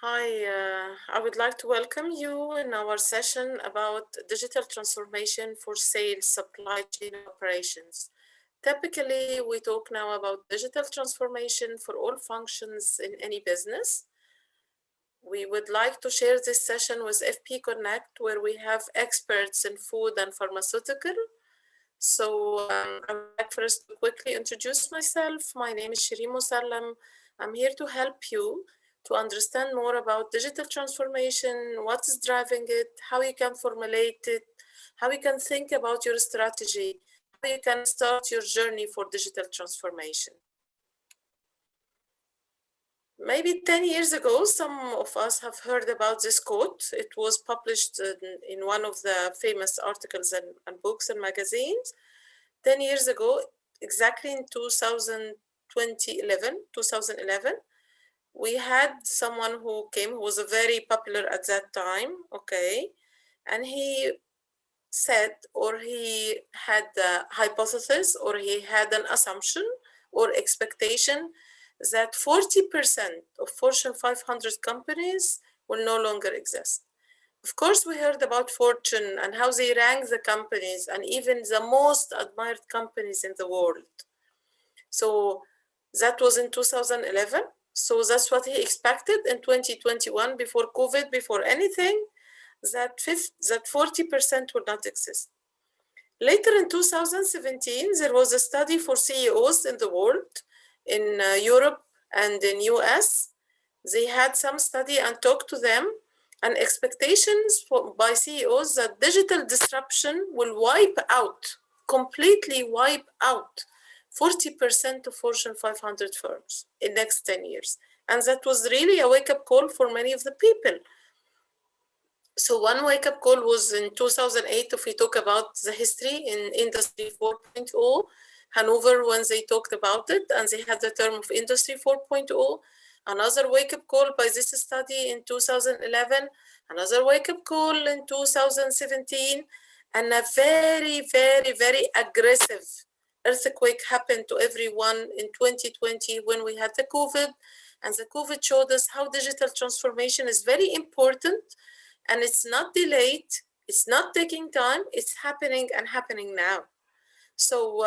Hi, I would like to welcome you in our session about digital transformation for sales, supply chain, and operations. Typically, we talk now about digital transformation for all functions in any business. We would like to share this session with FP Connect, where we have experts in food and pharmaceutical. So I would like first to quickly introduce myself. My name is Shireen Musallam. I'm here to help you to understand more about digital transformation, what is driving it, how you can formulate it, how you can think about your strategy, how you can start your journey for digital transformation. Maybe 10 years ago, some of us have heard about this quote. It was published in one of the famous articles and books and magazines. 10 years ago, exactly in 2011, we had someone who came who was very popular at that time, okay, and he said, or he had a hypothesis, or he had an assumption or expectation that 40% of Fortune 500 companies will no longer exist. Of course, we heard about Fortune and how they rank the companies and even the most admired companies in the world. So that was in 2011. So that's what he expected in 2021, before COVID, before anything, that 40% would not exist. Later in 2017, there was a study for CEOs in the world, in Europe and in US. They had some study and talked to them, and expectations by CEOs that digital disruption will wipe out, completely wipe out 40% of Fortune 500 firms in next 10 years. And that was really a wake-up call for many of the people. So one wake-up call was in 2008, if we talk about the history in Industry 4.0, Hanover, when they talked about it, and they had the term of Industry 4.0. Another wake-up call by this study in 2011, another wake-up call in 2017, and a very, very, very aggressive earthquake happened to everyone in 2020 when we had the COVID, and the COVID showed us how digital transformation is very important, and it's not delayed, it's not taking time, it's happening and happening now. So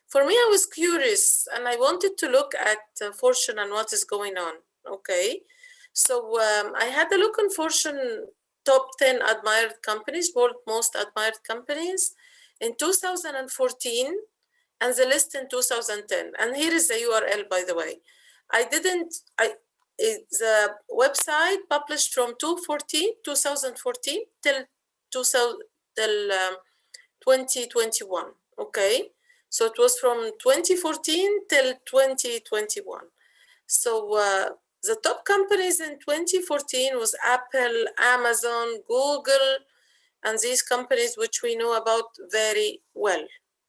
for me, I was curious and I wanted to look at Fortune and what is going on, okay? So I had a look on Fortune top 10 admired companies, world most admired companies in 2014, and the list in 2010. And here is the URL, by the way. The website published from 2014 till 2021, okay? So it was from 2014 till 2021. So the top companies in 2014 was Apple, Amazon, Google, and these companies which we know about very well,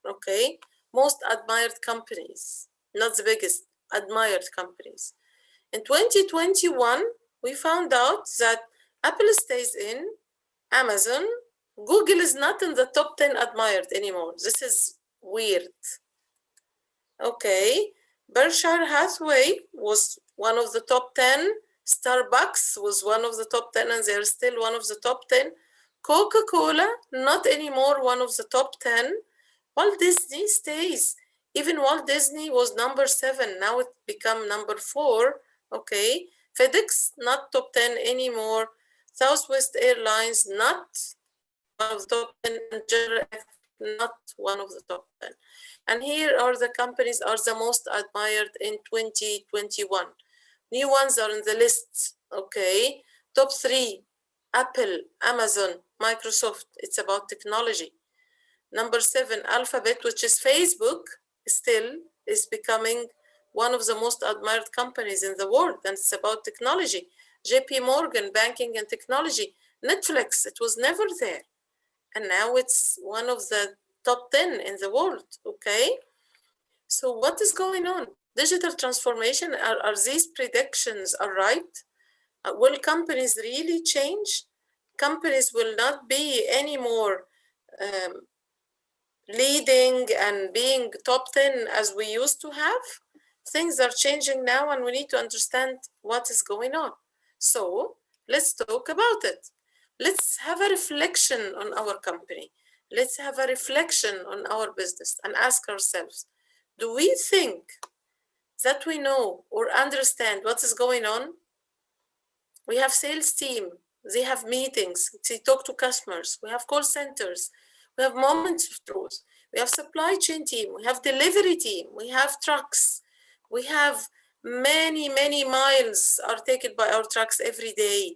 okay? Most admired companies, not the biggest, admired companies. In 2021, we found out that Apple stays in, Amazon, Google is not in the top 10 admired anymore. This is weird. Okay, Berkshire Hathaway was one of the top 10. Starbucks was one of the top 10, and they're still one of the top 10. Coca-Cola, not anymore one of the top 10. Walt Disney stays. Even Walt Disney was number 7. Now it become number 4. Okay. FedEx, not top 10 anymore. Southwest Airlines, not one of the top 10. And General Electric, not one of the top 10. And here are the companies are the most admired in 2021. New ones are in the list. Okay. Top 3, Apple, Amazon, Microsoft. It's about technology. Number 7, Alphabet, which is Facebook, still is becoming one of the most admired companies in the world, and it's about technology. JP Morgan, banking and technology. Netflix, it was never there, and now it's one of the top 10 in the world, okay? So what is going on? Digital transformation, are these predictions are right? Will companies really change? Companies will not be anymore leading and being top 10 as we used to have. Things are changing now, and we need to understand what is going on. So let's talk about it. Let's have a reflection on our company. Let's have a reflection on our business and ask ourselves, do we think that we know or understand what is going on? We have sales team, they have meetings, they talk to customers, we have call centers, we have moments of truth, we have supply chain team, we have delivery team, we have trucks, we have many miles are taken by our trucks every day.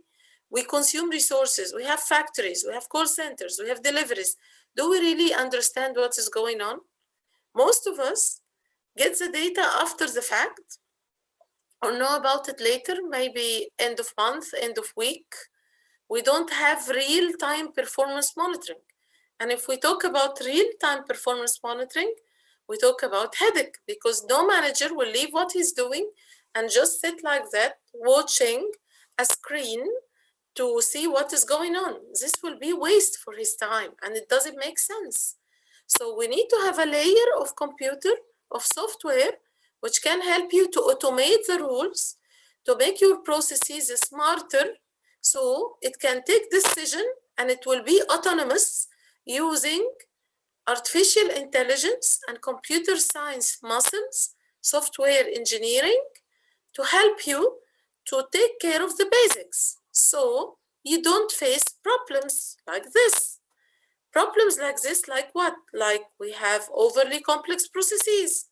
We consume resources, we have factories, we have call centers, we have deliveries. Do we really understand what is going on? Most of us get the data after the fact or know about it later, maybe end of month, end of week. We don't have real-time performance monitoring. And if we talk about real-time performance monitoring, we talk about headache, because no manager will leave what he's doing and just sit like that, watching a screen to see what is going on. This will be waste for his time, and it doesn't make sense. So we need to have a layer of computer, of software, which can help you to automate the rules, to make your processes smarter, so it can take decision and it will be autonomous using artificial intelligence and computer science muscles, software engineering, to help you to take care of the basics, so you don't face problems like this. Problems like this, like what? Like we have overly complex processes.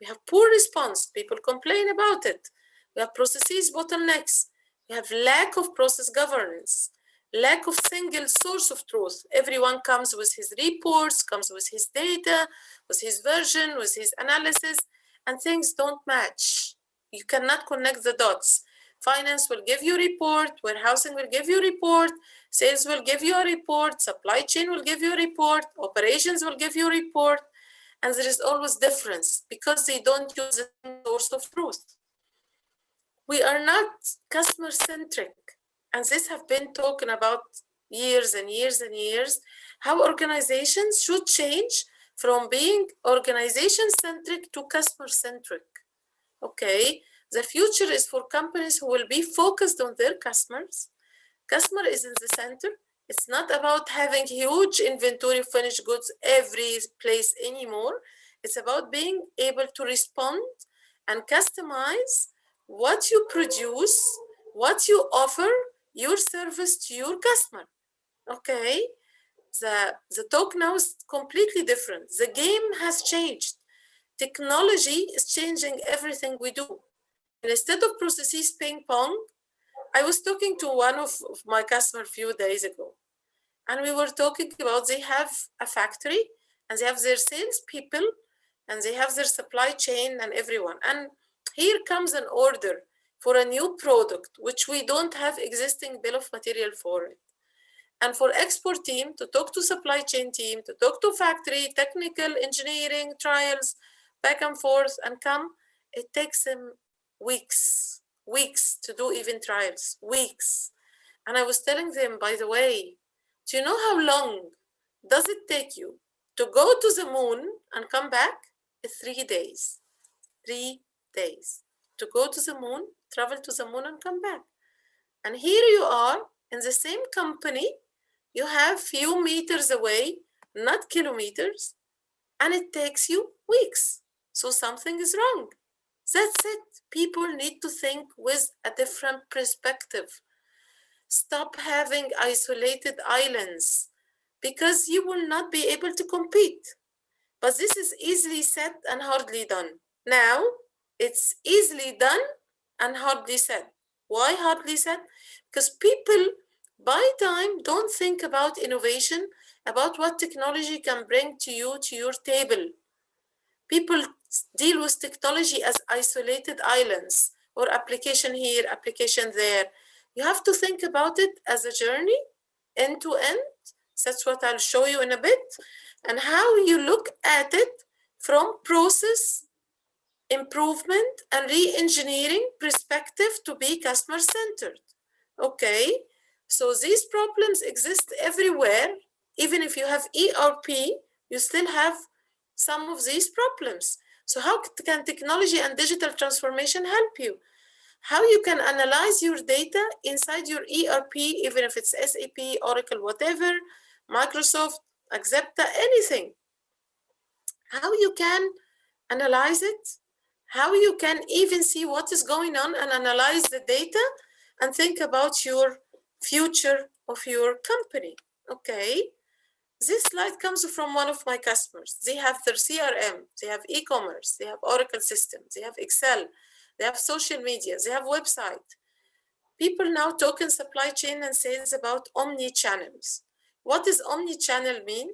We have poor response. People complain about it. We have processes bottlenecks. We have lack of process governance, lack of single source of truth. Everyone comes with his reports, comes with his data, with his version, with his analysis, and things don't match. You cannot connect the dots. Finance will give you a report, warehousing will give you a report, sales will give you a report, supply chain will give you a report, operations will give you a report, and there is always difference because they don't use the same source of truth. We are not customer-centric, and this have been talking about years and years and years, how organizations should change from being organization-centric to customer-centric. Okay, the future is for companies who will be focused on their customers. Customer is in the center. It's not about having huge inventory of finished goods every place anymore. It's about being able to respond and customize what you produce, what you offer, your service to your customer. Okay, the talk now is completely different. The game has changed. Technology is changing everything we do. And instead of processes ping pong, I was talking to one of my customers a few days ago, and we were talking about they have a factory and they have their sales people and they have their supply chain and everyone. And here comes an order for a new product, which we don't have existing bill of material for it. And for export team to talk to supply chain team, to talk to factory, technical, engineering, trials, back and forth and come, it takes them weeks to do even trials, weeks. And I was telling them, by the way, do you know how long does it take you to go to the moon and come back? 3 days. 3 days to go to the moon, travel to the moon and come back. And here you are in the same company, you have few meters away, not kilometers, and it takes you weeks. So something is wrong. That's it. People need to think with a different perspective. Stop having isolated islands, because you will not be able to compete. But this is easily said and hardly done. Now, it's easily done and hardly said. Why hardly said? Because people, by time, don't think about innovation, about what technology can bring to you, to your table. People deal with technology as isolated islands, or application here, application there. You have to think about it as a journey, end to end. That's what I'll show you in a bit, and how you look at it from process improvement and re-engineering perspective to be customer-centered. Okay, so these problems exist everywhere. Even if you have ERP, you still have some of these problems. So how can technology and digital transformation help you? how you can analyze your data inside your ERP, even if it's SAP, Oracle, whatever, Microsoft, Accepta, anything. How you can analyze it, how you can even see what is going on and analyze the data and think about your future of your company. Okay, this slide comes from one of my customers. They have their CRM, they have e-commerce, they have Oracle systems, they have Excel, they have social media, they have website. People now talk in supply chain and sales about omni-channels. What does omni-channel mean?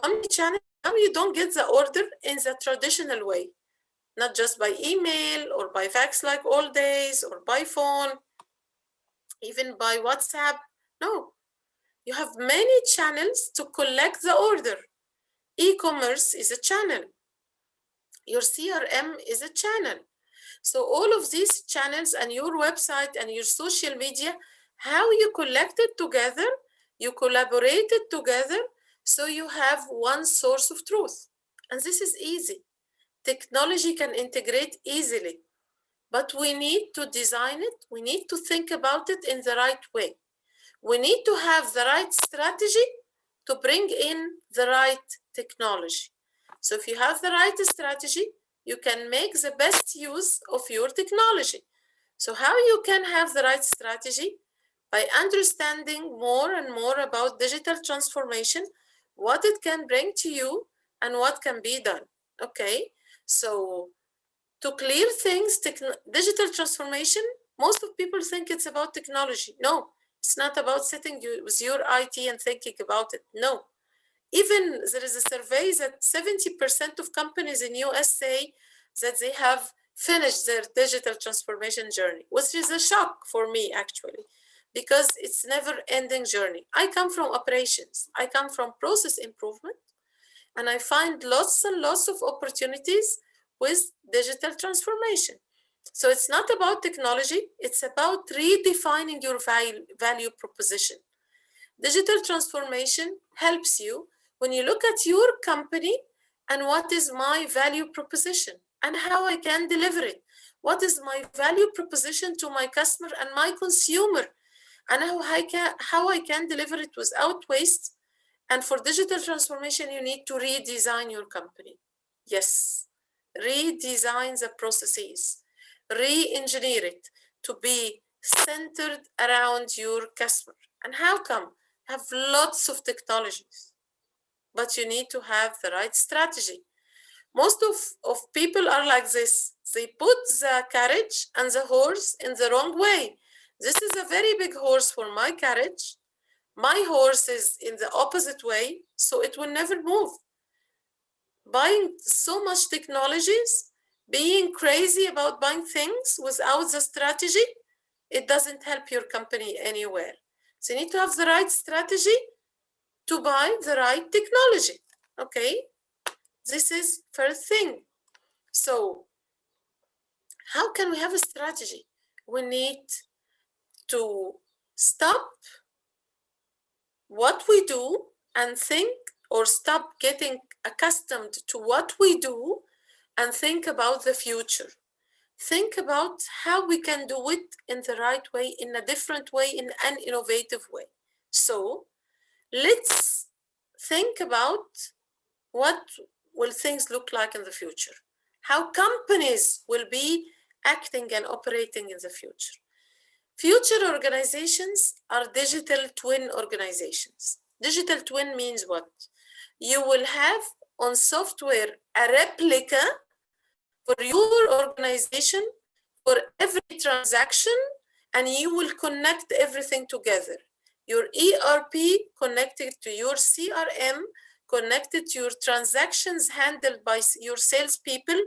Omni-channel, now you don't get the order in the traditional way, not just by email or by fax like old days or by phone, even by WhatsApp. No, you have many channels to collect the order. E-commerce is a channel. Your CRM is a channel. So all of these channels and your website and your social media, how you collect it together, you collaborate it together, so you have one source of truth. And this is easy. Technology can integrate easily, but we need to design it. We need to think about it in the right way. We need to have the right strategy to bring in the right technology. So if you have the right strategy, you can make the best use of your technology. So how you can have the right strategy? By understanding more and more about digital transformation, what it can bring to you and what can be done. Okay, so to clear things, digital transformation, most of people think it's about technology. No, it's not about sitting with your IT and thinking about it. No. Even there is a survey that 70% of companies in US say that they have finished their digital transformation journey, which is a shock for me actually, because it's never-ending journey. I come from operations. I come from process improvement, and I find lots and lots of opportunities with digital transformation. So it's not about technology, it's about redefining your value proposition. Digital transformation helps you when you look at your company and what is my value proposition and how I can deliver it. What is my value proposition to my customer and my consumer, and how I can deliver it without waste. And for digital transformation, you need to redesign your company. Yes, redesign the processes, re-engineer it to be centered around your customer. And how come? Have lots of technologies, but you need to have the right strategy. Most of people are like this. They put the carriage and the horse in the wrong way. This is a very big horse for my carriage. My horse is in the opposite way, so it will never move. Buying so much technologies, being crazy about buying things without the strategy, it doesn't help your company anywhere. So you need to have the right strategy to buy the right technology. Okay, this is first thing. So how can we have a strategy? We need to stop what we do and think, or stop getting accustomed to what we do and think about the future. Think about how we can do it in the right way, in a different way, in an innovative way. So let's think about what will things look like in the future, how companies will be acting and operating in the future. Future organizations are digital twin organizations. Digital twin means what? You will have on software a replica for your organization for every transaction, and you will connect everything together. Your ERP connected to your CRM, connected to your transactions handled by your salespeople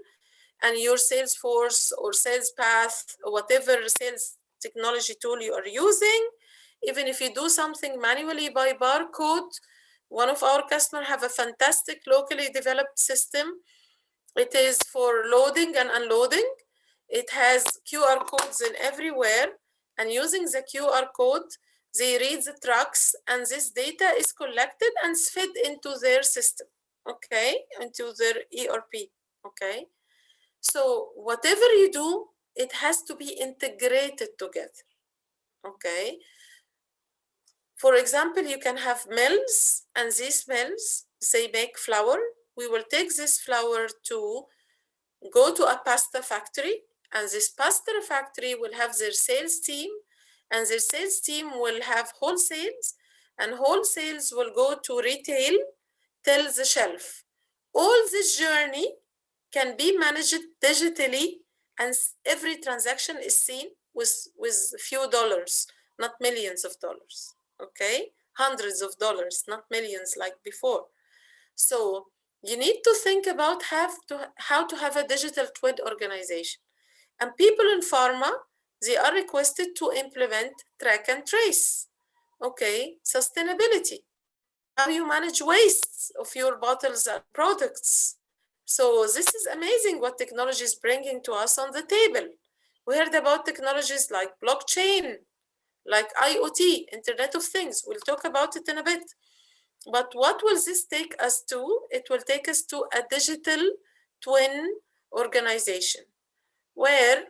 and your Salesforce or SalesPath or whatever sales technology tool you are using. Even if you do something manually by barcode, one of our customers have a fantastic locally developed system. It is for loading and unloading. It has QR codes in everywhere, and using the QR code, they read the trucks, and this data is collected and fed into their system, okay, into their ERP, okay? So whatever you do, it has to be integrated together, okay? For example, you can have mills, and these mills, they make flour. We will take this flour to go to a pasta factory, and this pasta factory will have their sales team, and their sales team will have wholesales, and wholesales will go to retail till the shelf. All this journey can be managed digitally, and every transaction is seen with a few dollars, not millions of dollars, okay? Hundreds of dollars, not millions like before. So you need to think about how to have a digital twin organization. And people in pharma, they are requested to implement track and trace, okay? Sustainability, how you manage wastes of your bottles and products. So this is amazing what technology is bringing to us on the table. We heard about technologies like blockchain, like IoT, Internet of Things. We'll talk about it in a bit. But what will this take us to? It will take us to a digital twin organization where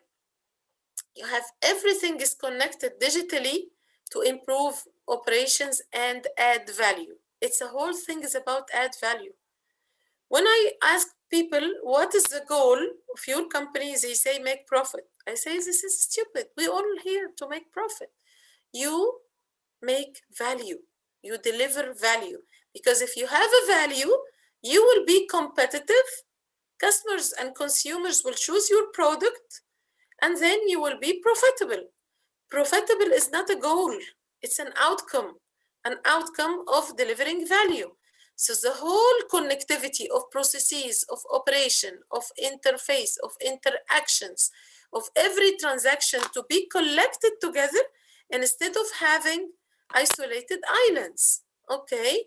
you have everything is connected digitally to improve operations and add value. It's a whole thing is about add value. When I ask people, what is the goal of your company? They say make profit. I say, this is stupid. We're all here to make profit. You make value. You deliver value. Because if you have a value, you will be competitive. Customers and consumers will choose your product, and then you will be profitable. Profitable is not a goal. It's an outcome of delivering value. So the whole connectivity of processes, of operation, of interface, of interactions, of every transaction to be collected together instead of having isolated islands, okay?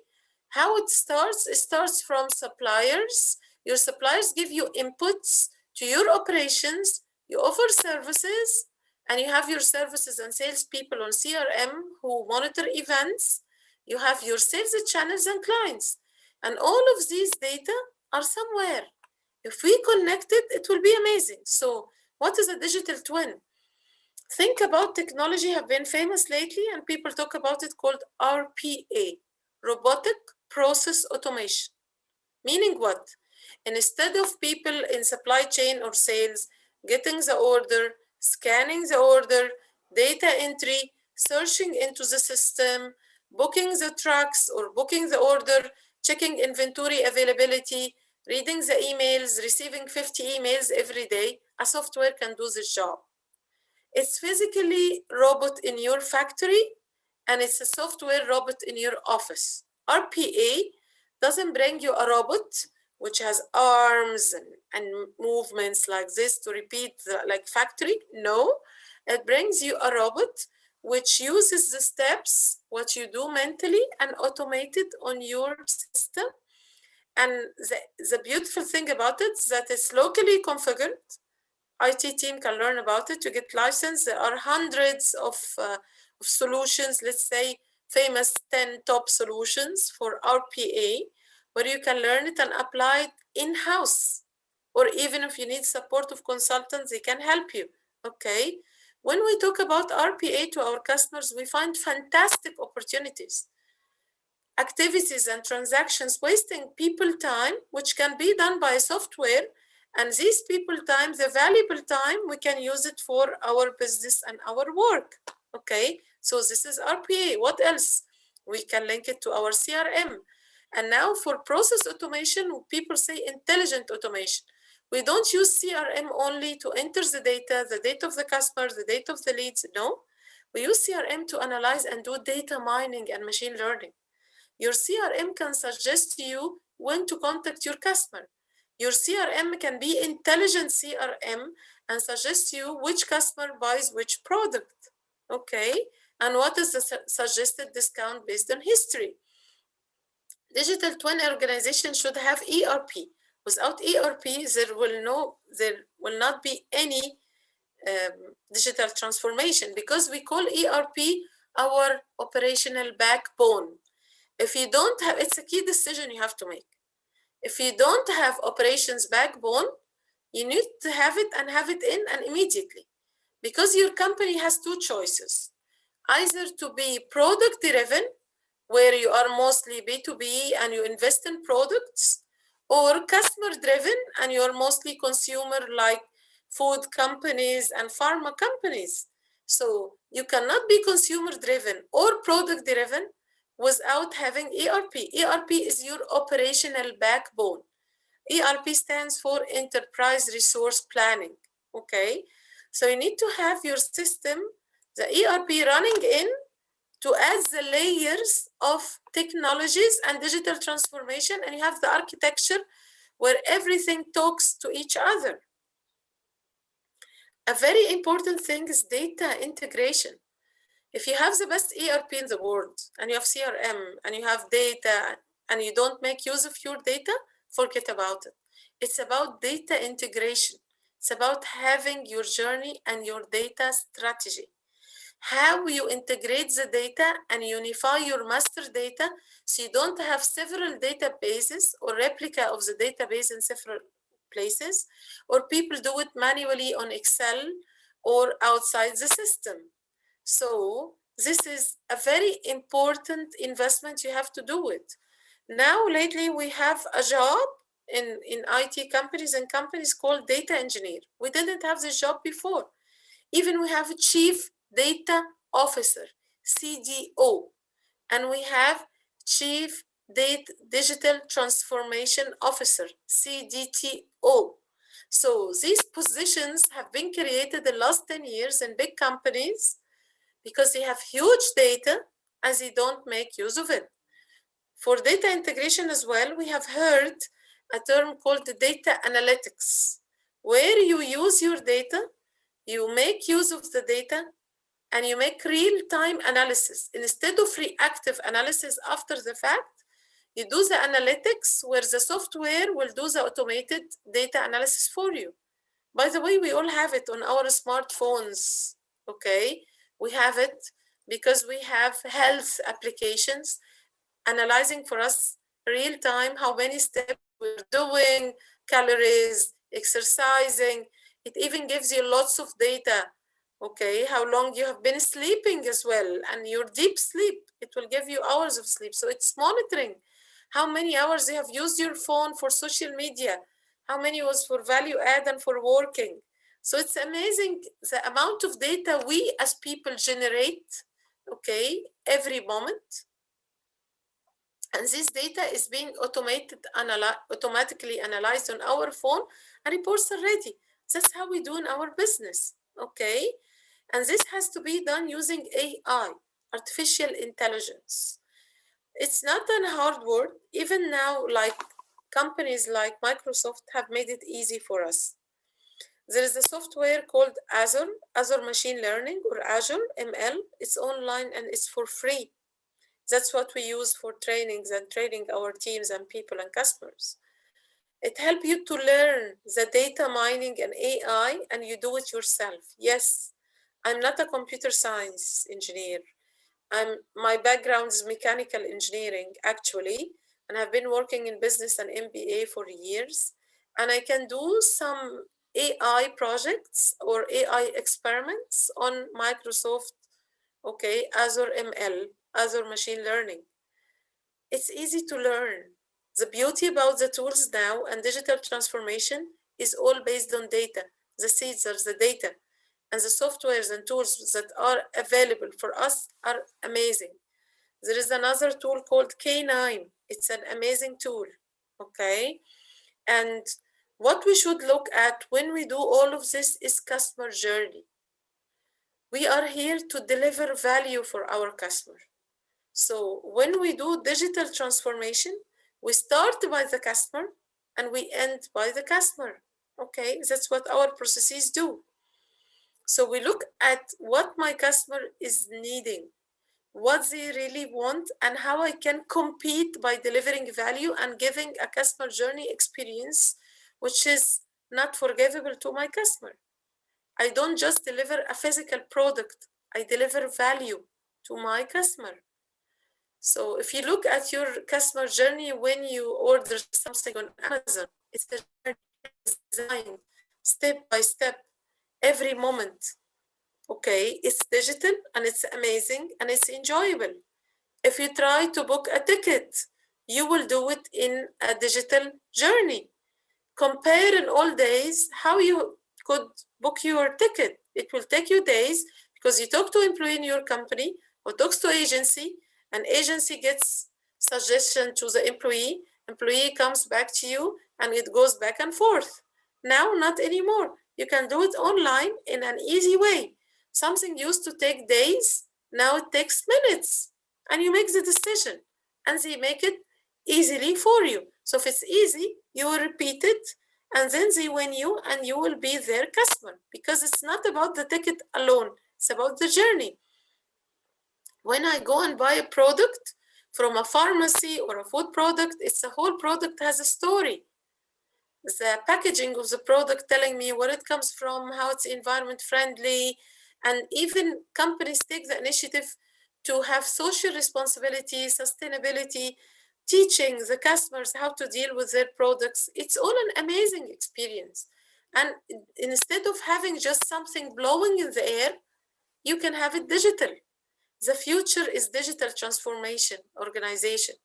How it starts from suppliers. Your suppliers give you inputs to your operations, you offer services, and you have your services and salespeople on CRM who monitor events. You have your sales channels and clients. And all of these data are somewhere. If we connect it, it will be amazing. So what is a digital twin? Think about technology have been famous lately, and people talk about it called RPA, Robotic Process Automation. Meaning what? Instead of people in supply chain or sales getting the order, scanning the order, data entry, searching into the system, booking the trucks or booking the order, checking inventory availability, reading the emails, receiving 50 emails every day, a software can do this job. It's physically robot in your factory, and it's a software robot in your office. RPA doesn't bring you a robot which has arms and movements like this to repeat like factory. No, it brings you a robot which uses the steps, what you do mentally, and automate it on your system. And the beautiful thing about it is that it's locally configured. IT team can learn about it to get licensed. There are hundreds of solutions, let's say famous 10 top solutions for RPA, where you can learn it and apply it in-house. Or even if you need support of consultants, they can help you, okay? When we talk about RPA to our customers, we find fantastic opportunities. Activities and transactions wasting people time, which can be done by software, and these people time, the valuable time, we can use it for our business and our work, okay? So this is RPA. What else? We can link it to our CRM. And now for process automation, people say intelligent automation. We don't use CRM only to enter the data of the customer, the data of the leads. No, we use CRM to analyze and do data mining and machine learning. Your CRM can suggest to you when to contact your customer. Your CRM can be intelligent CRM and suggest you which customer buys which product, okay? And what is the suggested discount based on history. Digital twin organization should have ERP. Without ERP, there will not be any digital transformation, because we call ERP our operational backbone. If you don't have, it's a key decision you have to make. If you don't have operations backbone, you need to have it and have it in and immediately. because your company has two choices, either to be product driven, where you are mostly B2B and you invest in products, or customer driven and you're mostly consumer, like food companies and pharma companies. So you cannot be consumer driven or product driven without having ERP. ERP is your operational backbone. ERP stands for Enterprise Resource Planning, okay? So you need to have your system, the ERP running in, to add the layers of technologies and digital transformation, and you have the architecture where everything talks to each other. A very important thing is data integration. If you have the best ERP in the world and you have CRM and you have data and you don't make use of your data, forget about it. It's about data integration. It's about having your journey and your data strategy. How you integrate the data and unify your master data so you don't have several databases or replica of the database in several places, or people do it manually on Excel or outside the system. So this is a very important investment you have to do it. Now, lately, we have a job in IT companies and companies called data engineer. We didn't have this job before. Even we have a chief data officer, CDO, and we have chief digital transformation officer, CDTO. So these positions have been created the last 10 years in big companies because they have huge data and they don't make use of it. For data integration as well, we have heard a term called the data analytics, where you use your data, you make use of the data, and you make real-time analysis. Instead of reactive analysis after the fact, you do the analytics where the software will do the automated data analysis for you. By the way, we all have it on our smartphones, okay? We have it because we have health applications analyzing for us real time how many steps we're doing, calories, exercising. It even gives you lots of data, okay? How long you have been sleeping as well, and your deep sleep, it will give you hours of sleep. So it's monitoring how many hours you have used your phone for social media, how many was for value add and for working. So it's amazing the amount of data we as people generate, okay, every moment. And this data is being automatically analyzed on our phone and reports are ready. That's how we do in our business, okay? And this has to be done using AI, artificial intelligence. It's not a hard work. Even now, like companies like Microsoft have made it easy for us. There is a software called Azure Machine Learning, or Azure ML. It's online and it's for free. That's what we use for trainings and training our teams and people and customers. It helps you to learn the data mining and AI, and you do it yourself. Yes, I'm not a computer science engineer. My background is mechanical engineering, actually, and I've been working in business and MBA for years. And I can do some AI projects or AI experiments on Microsoft, okay, Azure ML, Azure Machine Learning. It's easy to learn. The beauty about the tools now and digital transformation is all based on data. The seeds are the data, and the softwares and tools that are available for us are amazing. There is another tool called K9. It's an amazing tool, okay? And what we should look at when we do all of this is customer journey. We are here to deliver value for our customer. So when we do digital transformation, we start by the customer and we end by the customer. Okay, that's what our processes do. So we look at what my customer is needing, what they really want, and how I can compete by delivering value and giving a customer journey experience, which is not forgivable to my customer. I don't just deliver a physical product, I deliver value to my customer. So if you look at your customer journey when you order something on Amazon, it's a journey designed step by step, every moment. Okay, it's digital and it's amazing and it's enjoyable. If you try to book a ticket, you will do it in a digital journey. Compare in old days how you could book your ticket. It will take you days because you talk to employee in your company or talks to agency, and agency gets suggestion to the employee comes back to you, and it goes back and forth. Now, not anymore. You can do it online in an easy way. Something used to take days, now it takes minutes, and you make the decision, and they make it easily for you. So if it's easy, you will repeat it, and then they win you, and you will be their customer, because it's not about the ticket alone, it's about the journey. When I go and buy a product from a pharmacy or a food product, it's a whole product has a story. The packaging of the product telling me where it comes from, how it's environment friendly, and even companies take the initiative to have social responsibility, sustainability, teaching the customers how to deal with their products. It's all an amazing experience. And instead of having just something blowing in the air, you can have it digital. The future is digital transformation, organization.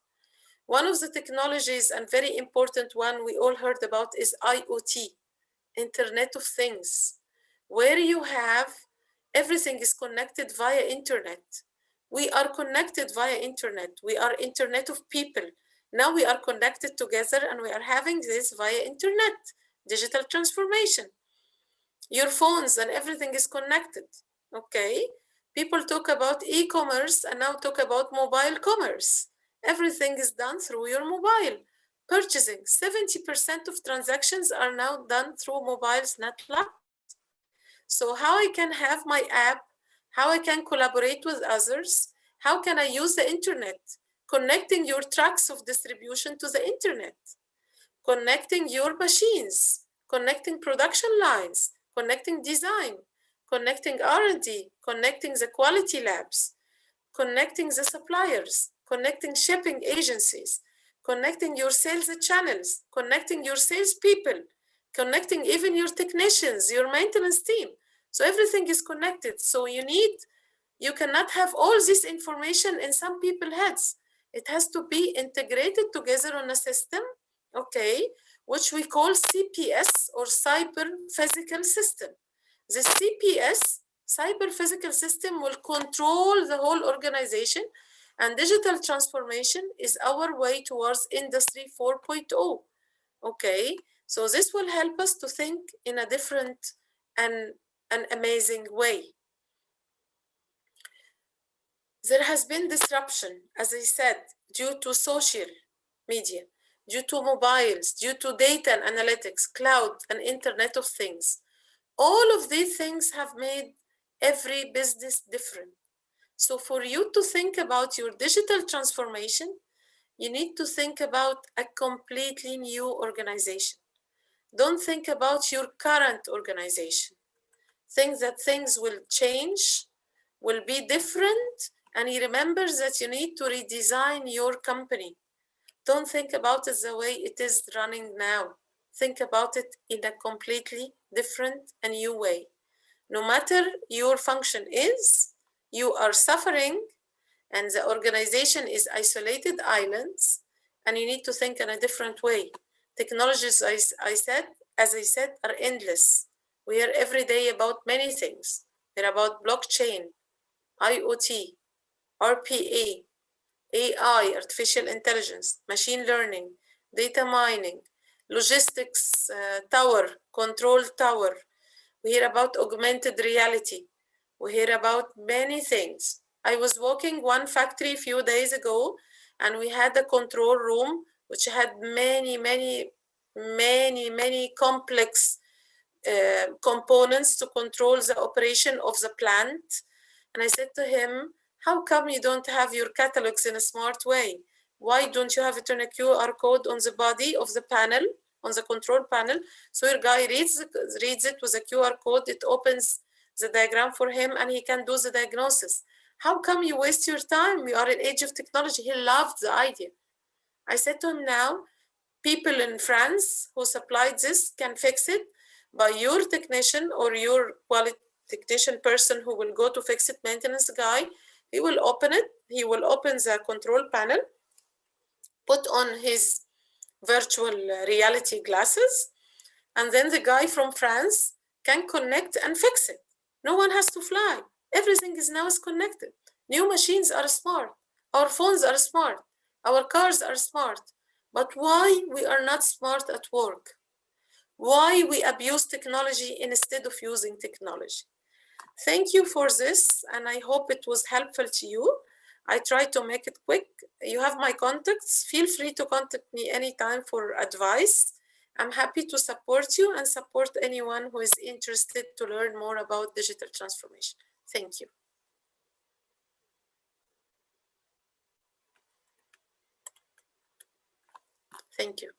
One of the technologies, and very important one we all heard about, is IoT, Internet of Things, where you have everything is connected via internet. We are connected via internet. We are internet of people. Now we are connected together, and we are having this via internet, digital transformation. Your phones and everything is connected, okay? People talk about e-commerce and now talk about mobile commerce. Everything is done through your mobile. Purchasing, 70% of transactions are now done through mobiles, not laptops. So how I can have my app, how I can collaborate with others, how can I use the internet, connecting your tracks of distribution to the internet, connecting your machines, connecting production lines, connecting design, connecting R&D, connecting the quality labs, connecting the suppliers, connecting shipping agencies, connecting your sales channels, connecting your salespeople, connecting even your technicians, your maintenance team. So everything is connected. So you cannot have all this information in some people's heads. It has to be integrated together on a system, okay, which we call CPS, or cyber physical system. The CPS, cyber physical system, will control the whole organization, and digital transformation is our way towards industry 4.0. Okay, so this will help us to think in a different and an amazing way. There has been disruption, as I said, due to social media, due to mobiles, due to data and analytics, cloud, and Internet of Things. All of these things have made every business different. So for you to think about your digital transformation, you need to think about a completely new organization. Don't think about your current organization. Think that things will change, will be different, and you remember that you need to redesign your company. Don't think about it the way it is running now. Think about it in a completely different and new way. No matter your function is, you are suffering, and the organization is isolated islands, and you need to think in a different way. Technologies, as I said, are endless. We hear every day about many things. We're about blockchain, IoT, RPA, AI, artificial intelligence, machine learning, data mining, logistics tower, control tower. We hear about augmented reality. We hear about many things. I was walking one factory a few days ago, and we had a control room which had many complex components to control the operation of the plant. And I said to him, how come you don't have your catalogs in a smart way? Why don't you have it on a QR code on the body of the panel, on the control panel? So your guy reads it with a QR code, it opens the diagram for him, and he can do the diagnosis. How come you waste your time? We are in age of technology. He loved the idea. I said to him, now, people in France who supplied this can fix it by your technician or your quality technician person who will go to fix-it maintenance guy, he will open it, he will open the control panel, put on his virtual reality glasses, and then the guy from France can connect and fix it. No one has to fly. Everything is now connected. New machines are smart. Our phones are smart. Our cars are smart. But why we are not smart at work? Why we abuse technology instead of using technology? Thank you for this, and I hope it was helpful to you. I try to make it quick. You have my contacts. Feel free to contact me anytime for advice. I'm happy to support you and support anyone who is interested to learn more about digital transformation. Thank you. Thank you.